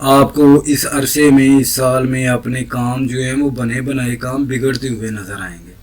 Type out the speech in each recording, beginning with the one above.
آپ کو اس عرصے میں اس سال میں اپنے کام جو ہیں وہ بنے بنائے کام بگڑتے ہوئے نظر آئیں گے۔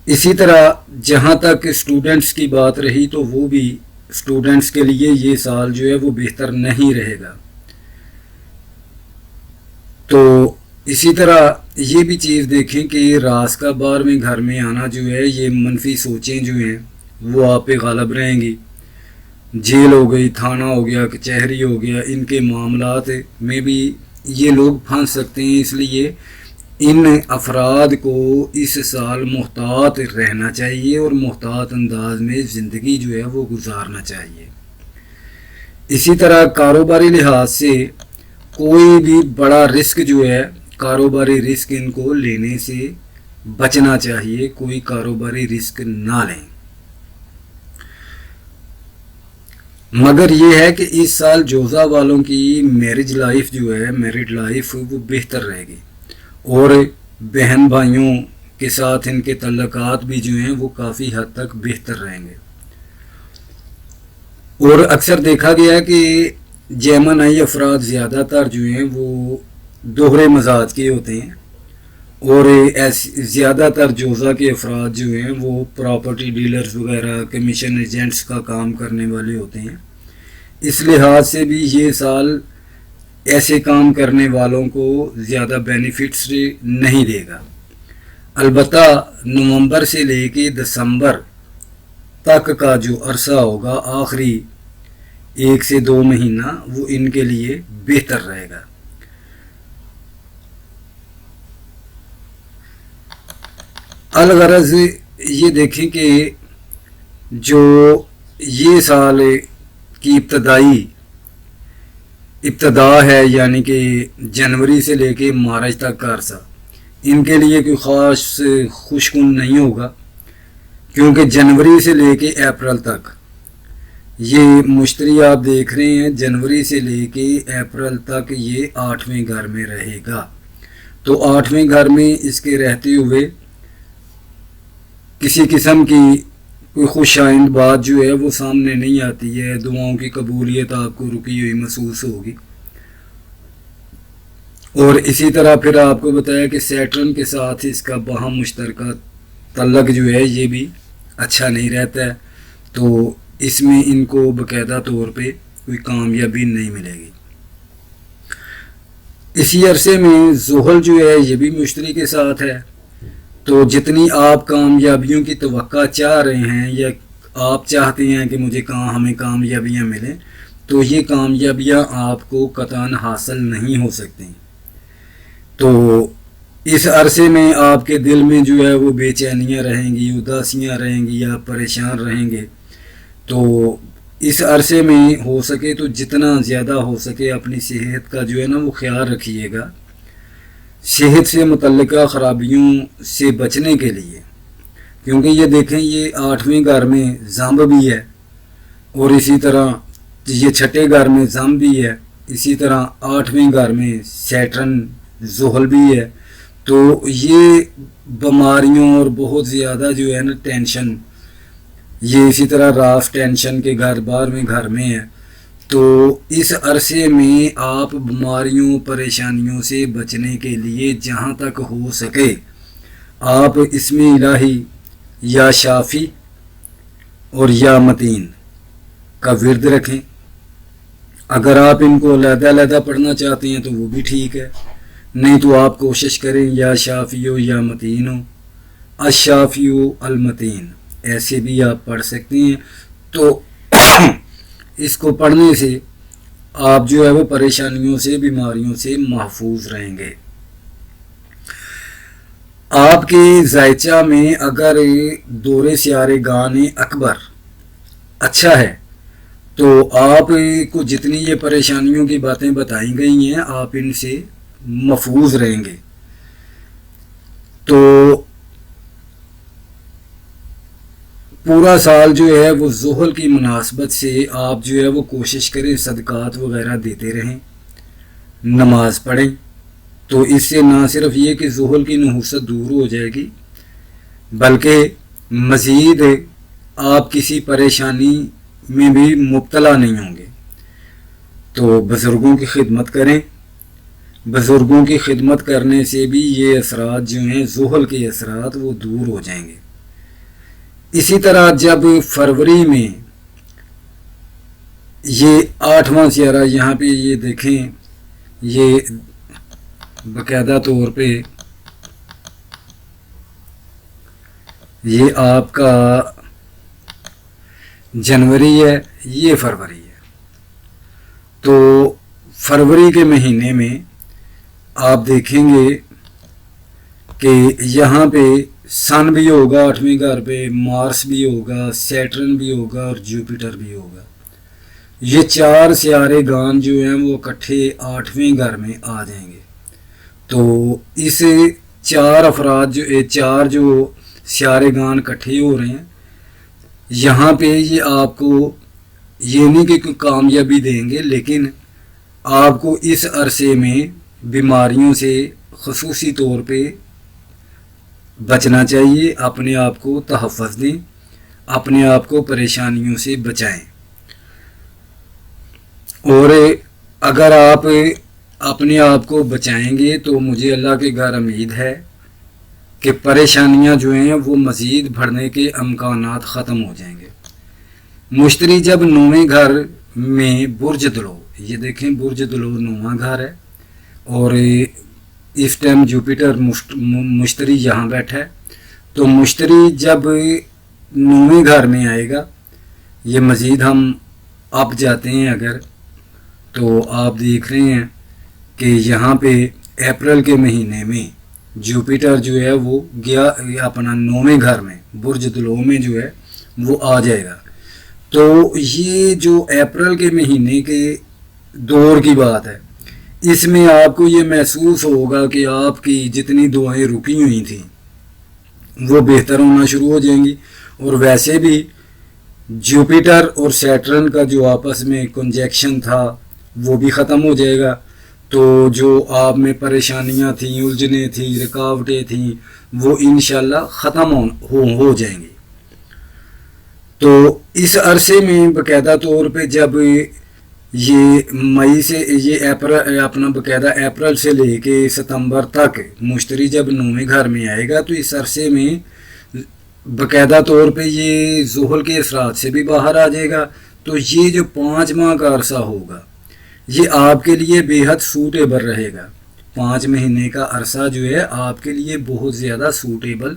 اسی طرح جہاں تک اسٹوڈنٹس کی بات رہی تو وہ بھی اسٹوڈنٹس کے لیے یہ سال جو ہے وہ بہتر نہیں رہے گا۔ تو اسی طرح یہ بھی چیز دیکھیں کہ راس کا 12ویں گھر میں آنا جو ہے یہ منفی سوچیں جو ہیں وہ آپ پہ غالب رہیں گی۔ جیل ہو گئی، تھانہ ہو گیا، کچہری ہو گیا، ان کے معاملات میں بھی یہ لوگ پھنس سکتے ہیں، اس لیے ان افراد کو اس سال محتاط رہنا چاہیے اور محتاط انداز میں زندگی جو ہے وہ گزارنا چاہیے۔ اسی طرح کاروباری لحاظ سے کوئی بھی بڑا رسک جو ہے، کاروباری رسک ان کو لینے سے بچنا چاہیے، کوئی کاروباری رسک نہ لیں۔ مگر یہ ہے کہ اس سال جوزا والوں کی میرج لائف جو ہے، میرڈ لائف وہ بہتر رہے گی، اور بہن بھائیوں کے ساتھ ان کے تعلقات بھی جو ہیں وہ کافی حد تک بہتر رہیں گے۔ اور اکثر دیکھا گیا ہے کہ جیمنائی افراد زیادہ تر جو ہیں وہ دوہرے مزاج کے ہوتے ہیں، اور زیادہ تر جوزا کے افراد جو ہیں وہ پراپرٹی ڈیلرز وغیرہ، کمیشن ایجنٹس کا کام کرنے والے ہوتے ہیں۔ اس لحاظ سے بھی یہ سال ایسے کام کرنے والوں کو زیادہ بینیفٹس نہیں دے گا۔ البتہ نومبر سے لے کے دسمبر تک کا جو عرصہ ہوگا، آخری 1 سے 2 مہینہ، وہ ان کے لیے بہتر رہے گا۔ الغرض یہ دیکھیں کہ جو یہ سال کی ابتدا ہے، یعنی کہ جنوری سے لے کے مارچ تک کا عرصہ، ان کے لیے کوئی خاص خوشکن نہیں ہوگا، کیونکہ جنوری سے لے کے اپریل تک یہ مشتری آپ دیکھ رہے ہیں، جنوری سے لے کے اپریل تک یہ 8ویں گھر میں رہے گا۔ تو 8ویں گھر میں اس کے رہتے ہوئے کسی قسم کی کوئی خوش آئند بات جو ہے وہ سامنے نہیں آتی ہے، دعاؤں کی قبولیت آپ کو رکی ہوئی محسوس ہوگی۔ اور اسی طرح پھر آپ کو بتایا کہ سیٹرن کے ساتھ اس کا باہم مشترکہ تعلق جو ہے یہ بھی اچھا نہیں رہتا ہے، تو اس میں ان کو باقاعدہ طور پہ کوئی کامیابی نہیں ملے گی۔ اسی عرصے میں زحل جو ہے یہ بھی مشتری کے ساتھ ہے، تو جتنی آپ کامیابیوں کی توقع چاہ رہے ہیں یا آپ چاہتے ہیں کہ ہمیں کامیابیاں ملیں، تو یہ کامیابیاں آپ کو قطعاً حاصل نہیں ہو سکتی۔ تو اس عرصے میں آپ کے دل میں جو ہے وہ بے چینیاں رہیں گی، اداسیاں رہیں گی، آپ پریشان رہیں گے۔ تو اس عرصے میں ہو سکے تو جتنا زیادہ ہو سکے اپنی صحت کا جو ہے نا وہ خیال رکھیے گا، صحت سے متعلقہ خرابیوں سے بچنے کے لیے، کیونکہ یہ دیکھیں یہ 8ویں گھر میں زمب بھی ہے، اور اسی طرح یہ 6ٹھے گھر میں زمب بھی ہے، اسی طرح 8ویں گھر میں سیٹرن زحل بھی ہے۔ تو یہ بیماریوں اور بہت زیادہ جو ہے نا ٹینشن، یہ اسی طرح راف ٹینشن کے گھر 12ویں گھر میں ہے۔ تو اس عرصے میں آپ بیماریوں پریشانیوں سے بچنے کے لیے جہاں تک ہو سکے آپ اسم الہی یا شافی اور یا متین کا ورد رکھیں۔ اگر آپ ان کو علیحدہ علیحدہ پڑھنا چاہتے ہیں تو وہ بھی ٹھیک ہے، نہیں تو آپ کوشش کریں یا شافی ہو یا متین ہو، الشافی و المتین، ایسے بھی آپ پڑھ سکتے ہیں۔ تو اس کو پڑھنے سے آپ جو ہے وہ پریشانیوں سے، بیماریوں سے محفوظ رہیں گے۔ آپ کے ذائچہ میں اگر دور سیارے گان اکبر اچھا ہے تو آپ کو جتنی یہ پریشانیوں کی باتیں بتائی گئی ہیں آپ ان سے محفوظ رہیں گے۔ تو پورا سال جو ہے وہ زحل کی مناسبت سے آپ جو ہے وہ کوشش کریں صدقات وغیرہ دیتے رہیں، نماز پڑھیں، تو اس سے نہ صرف یہ کہ زحل کی نحوست دور ہو جائے گی، بلکہ مزید آپ کسی پریشانی میں بھی مبتلا نہیں ہوں گے۔ تو بزرگوں کی خدمت کریں. بزرگوں کی خدمت کرنے سے بھی یہ اثرات جو ہیں زحل کے اثرات وہ دور ہو جائیں گے. اسی طرح جب فروری میں یہ 8واں سیارہ یہاں پہ یہ دیکھیں، یہ باقاعدہ طور پہ یہ آپ کا جنوری ہے، یہ فروری ہے. تو فروری کے مہینے میں آپ دیکھیں گے کہ یہاں پہ سن بھی ہوگا 8ویں گھر پہ، مارس بھی ہوگا، سیٹرن بھی ہوگا اور جوپیٹر بھی ہوگا. یہ 4 سیارے گان جو ہیں وہ اکٹھے 8ویں گھر میں آ جائیں گے. تو اس 4 افراد جو سیارے گان اکٹھے ہو رہے ہیں یہاں پہ یہ آپ کو یہ نہیں کہ کامیابی دیں گے، لیکن آپ کو اس عرصے میں بیماریوں سے خصوصی طور پہ بچنا چاہیے. اپنے آپ کو تحفظ دیں، اپنے آپ کو پریشانیوں سے بچائیں. اور اگر آپ اپنے آپ کو بچائیں گے تو مجھے اللہ کے گھر امید ہے کہ پریشانیاں جو ہیں وہ مزید بڑھنے کے امکانات ختم ہو جائیں گے. مشتری جب 9ویں گھر میں برج دلو، یہ دیکھیں برج دلو 9واں گھر ہے اور اس ٹائم جوپیٹر مشتری یہاں بیٹھا ہے. تو مشتری جب 9ویں گھر میں آئے گا، یہ مزید ہم اب جاتے ہیں اگر تو آپ دیکھ رہے ہیں کہ یہاں پہ اپریل کے مہینے میں جوپیٹر جو ہے وہ گیا اپنا 9ویں گھر میں برج دلو میں جو ہے وہ آ جائے گا. تو یہ جو اپریل کے مہینے کے دور کی بات ہے، اس میں آپ کو یہ محسوس ہوگا کہ آپ کی جتنی دعائیں رکی ہوئی تھیں وہ بہتر ہونا شروع ہو جائیں گی. اور ویسے بھی جوپیٹر اور سیٹرن کا جو آپس میں کنجیکشن تھا وہ بھی ختم ہو جائے گا. تو جو آپ میں پریشانیاں تھیں، الجھنیں تھیں، رکاوٹیں تھیں، وہ انشاءاللہ ختم ہو جائیں گی. تو اس عرصے میں باقاعدہ طور پہ جب یہ مئی سے یہ اپریل اپنا باقاعدہ اپریل سے لے کے ستمبر تک مشتری جب 9ویں گھر میں آئے گا تو اس عرصے میں باقاعدہ طور پہ یہ زحل کے اثرات سے بھی باہر آ جائے گا. تو یہ جو 5 ماہ کا عرصہ ہوگا یہ آپ کے لیے بے حد سوٹیبل رہے گا. 5 مہینے کا عرصہ جو ہے آپ کے لیے بہت زیادہ سوٹیبل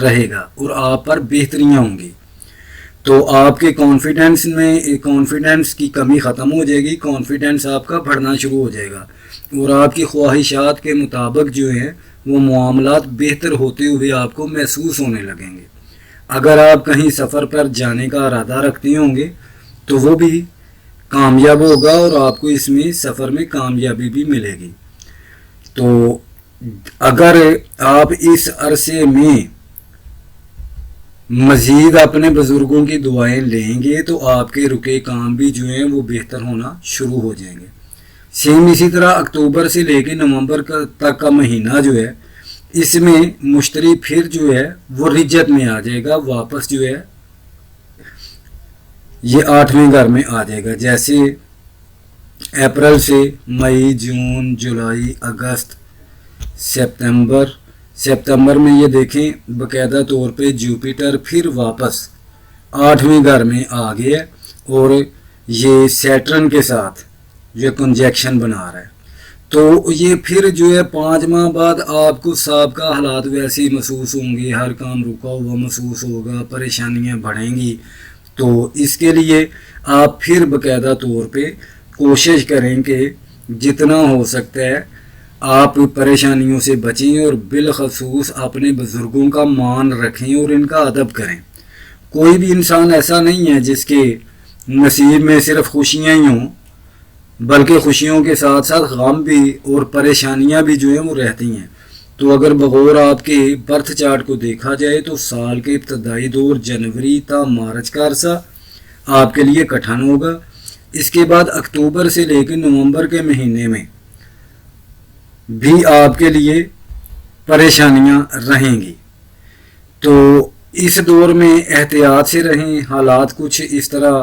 رہے گا اور آپ پر بہتریاں ہوں گی. تو آپ کے کانفیڈنس کی کمی ختم ہو جائے گی، کانفیڈنس آپ کا بڑھنا شروع ہو جائے گا اور آپ کی خواہشات کے مطابق جو ہیں وہ معاملات بہتر ہوتے ہوئے آپ کو محسوس ہونے لگیں گے. اگر آپ کہیں سفر پر جانے کا ارادہ رکھتے ہوں گے تو وہ بھی کامیاب ہوگا اور آپ کو اس میں سفر میں کامیابی بھی ملے گی. تو اگر آپ اس عرصے میں مزید اپنے بزرگوں کی دعائیں لیں گے تو آپ کے رکے کام بھی جو ہیں وہ بہتر ہونا شروع ہو جائیں گے. سیم اسی طرح اکتوبر سے لے کے نومبر تک کا مہینہ جو ہے اس میں مشتری پھر جو ہے وہ رجت میں آ جائے گا، واپس جو ہے یہ 8ویں گھر میں آ جائے گا. جیسے اپریل سے مئی، جون، جولائی، اگست، سپتمبر میں یہ دیکھیں باقاعدہ طور پہ جوپیٹر پھر واپس 8ویں گھر میں آ گیا اور یہ سیٹرن کے ساتھ یہ کنجیکشن بنا رہا ہے. تو یہ پھر جو ہے 5 ماہ بعد آپ کو سابقہ حالات ویسے ہی محسوس ہوں گے، ہر کام رکا ہوا محسوس ہوگا، پریشانیاں بڑھیں گی. تو اس کے لیے آپ پھر باقاعدہ طور پہ کوشش کریں کہ جتنا ہو سکتا ہے آپ پریشانیوں سے بچیں اور بالخصوص اپنے بزرگوں کا مان رکھیں اور ان کا ادب کریں. کوئی بھی انسان ایسا نہیں ہے جس کے نصیب میں صرف خوشیاں ہی ہوں، بلکہ خوشیوں کے ساتھ ساتھ غم بھی اور پریشانیاں بھی جو ہیں وہ رہتی ہیں. تو اگر بغور آپ کے برتھ چارٹ کو دیکھا جائے تو سال کے ابتدائی دور جنوری تا مارچ کا عرصہ آپ کے لیے کٹھن ہوگا. اس کے بعد اکتوبر سے لے کے نومبر کے مہینے میں بھی آپ کے لیے پریشانیاں رہیں گی. تو اس دور میں احتیاط سے رہیں. حالات کچھ اس طرح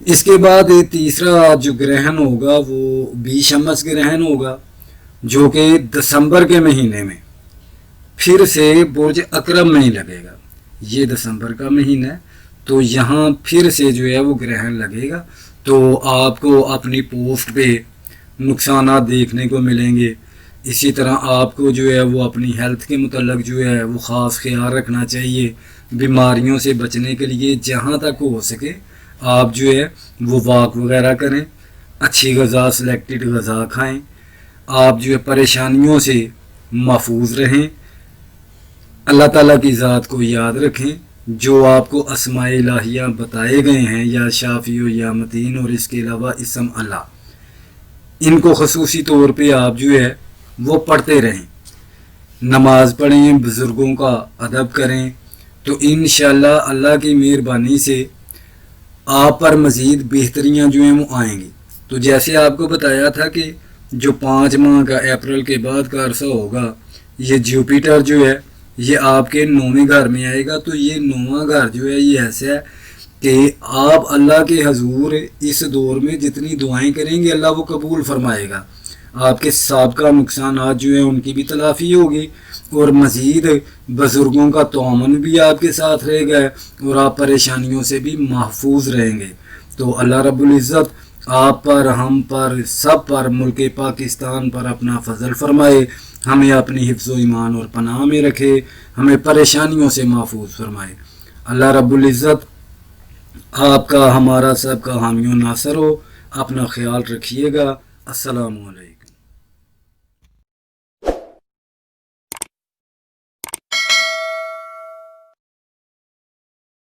اس کے بعد تیسرا جو گرہن ہوگا وہ بی شمس گرہن ہوگا، جو کہ دسمبر کے مہینے میں پھر سے برج اکرم میں ہی لگے گا۔ یہ دسمبر کا مہینہ ہے، تو یہاں پھر سے جو ہے وہ گرہن لگے گا، تو آپ کو اپنی پوسٹ پہ نقصانات دیکھنے کو ملیں گے۔ اسی طرح آپ کو جو ہے وہ اپنی ہیلتھ کے متعلق جو ہے وہ خاص خیال رکھنا چاہیے۔ بیماریوں سے بچنے کے لیے جہاں تک ہو سکے آپ جو ہے وہ واک وغیرہ کریں، اچھی غذا، سلیکٹڈ غذا کھائیں، آپ جو ہے پریشانیوں سے محفوظ رہیں، اللہ تعالیٰ کی ذات کو یاد رکھیں، جو آپ کو اسماء الہیہ بتائے گئے ہیں، یا شافی و یا متین، اور اس کے علاوہ اسم اللہ، ان کو خصوصی طور پہ آپ جو ہے وہ پڑھتے رہیں، نماز پڑھیں، بزرگوں کا ادب کریں، تو انشاءاللہ اللہ کی مہربانی سے آپ پر مزید بہتریاں جو ہیں وہ آئیں گی۔ تو جیسے آپ کو بتایا تھا کہ جو 5 ماہ کا اپریل کے بعد کا عرصہ ہوگا، یہ جوپیٹر جو ہے یہ آپ کے 9ویں گھر میں آئے گا، تو یہ 9واں گھر جو ہے یہ ایسا ہے کہ آپ اللہ کے حضور اس دور میں جتنی دعائیں کریں گے اللہ وہ قبول فرمائے گا، آپ کے سابقہ نقصانات جو ہیں ان کی بھی تلافی ہوگی، اور مزید بزرگوں کا تعاون بھی آپ کے ساتھ رہے گا، اور آپ پریشانیوں سے بھی محفوظ رہیں گے۔ تو اللہ رب العزت آپ پر، ہم پر، سب پر، ملک پاکستان پر اپنا فضل فرمائے، ہمیں اپنی حفظ و ایمان اور پناہ میں رکھے، ہمیں پریشانیوں سے محفوظ فرمائے۔ اللہ رب العزت آپ کا، ہمارا، سب کا حامی و ناصر ہو۔ اپنا خیال رکھیے گا۔ السلام علیکم۔